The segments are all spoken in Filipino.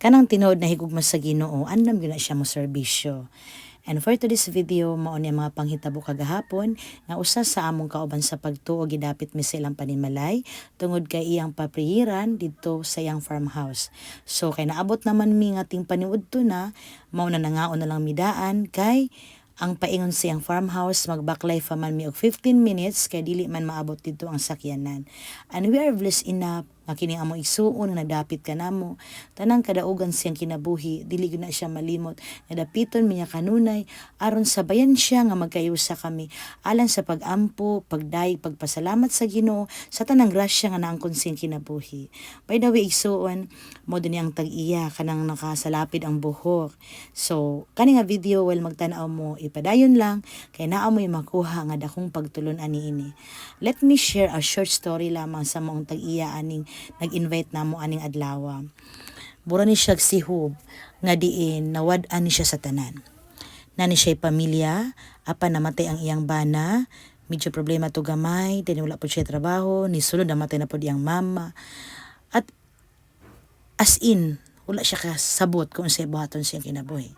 kanang tinuod na higugma sa Ginoo, andam gyud na siya mo serbisyo. And for today's video, mao ni mga panghitabo kagahapon nga usa sa among kauban sa pagtuo gidapit mi silang panimalay tungod kay iyang paprihiran didto sa iyang farmhouse. So kay naabot naman mi nga ting paniudto na, mao na nangaon na lang midaan kay ang paingon sa iyang farmhouse magbaklay pa man mi og 15 minutes kay dili man maabot dito ang sakyanan. And we are blessed enough nga kini among igsuon nga nadapit kanamo tanang kadaugan siyang kinabuhi dili gyud na siya malimot nga dapiton minya kanunay aron sabayan siya nga magkayusa kami alang sa pagampo, pagdayeg, pagpasalamat sa Ginoo sa tanang grasya nga naangkon siyang kinabuhi. By the way, igsuon mo din ang tag-iya kanang nakasalapid ang buhok. So kani nga video while magtan-aw mo ipadayon lang kay naa mo'y makuha nga dakong pagtulon ani ini. Let me share a short story lamang sa maong tag-iya aning nag-invite namo aning adlaw. Bura ni siya sihub nga diin nawad-an ni siya sa tanan. Nani siya pamilya, apan namatay ang iyang bana, medyo problema to gamay, din wala po siya trabaho, ni sulod namatay na po diyang mama. At as in, wala siya kasabot kung sa buhaton siyang kinabuhi.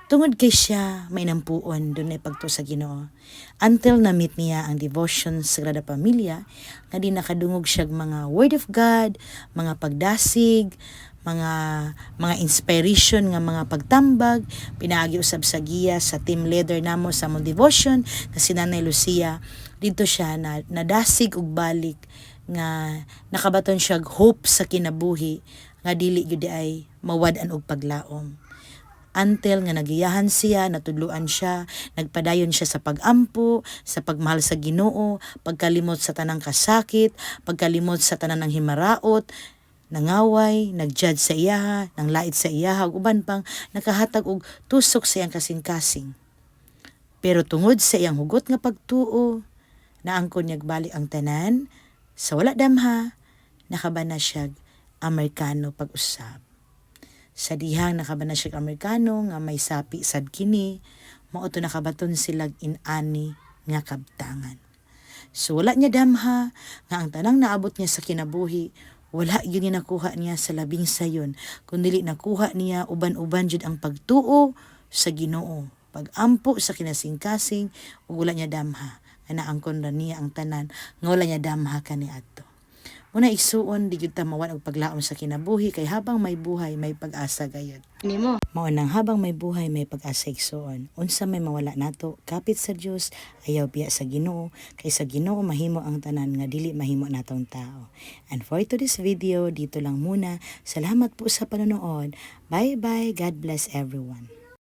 Tungod kay siya may nampuon doon ay pagto sa Ginoo. Until na-meet niya ang devotion sa Sagrada Pamilya, nga di nakadungog siya mga word of God, mga pagdasig, mga inspiration nga mga pagtambag, pinaagi usab sa giya sa team leader namo sa mong devotion kasi Nanay Lucia. Dito siya nadasig og balik nga nakabaton siya hope sa kinabuhi nga dili gyud ay mawad-an og paglaom. Until nga nagiyahan siya, natudluan siya, nagpadayon siya sa pagampo, sa pagmahal sa Ginoo, pagkalimot sa tanang kasakit, pagkalimot sa tanang ng himaraot, nangaway, nagjudge sa iyaha, nang lait sa iyaha, uban pang nakahatag og tusok sa iyang kasing-kasing. Pero tungod sa iyang hugot nga pagtuo, naangkon niya balik ang tanan, sa wala damha, nakabana siya Amerikano pag-usab. Sa dihang nakabana siya Amerikano nga may sapi sad kini, mao to nakabaton silag inani nga kabtangan. So wala niya damha nga ang tanang naabot niya sa kinabuhi, wala gyud nakuha niya sa labing sayon, kundi nakuha niya uban-uban jud ang pagtuo sa Ginoo, pagampo sa kinasing-kasing, ug wala niya damha nga naangkon ra niya ang tanan nga wala niya damha kaniadto. Una igsuon di gyud ta mawan og paglaom sa kinabuhi kay habang may buhay may pag-asa gayud. Nimo mao nang habang may buhay may pag-asa igsuon. Unsa may mawala nato kapit sa Dios ayaw biya sa Ginoo kay sa Ginoo mahimo ang tanan nga dili mahimo natong tao. And for today's video dito lang muna. Salamat po sa panonood. Bye bye. God bless everyone.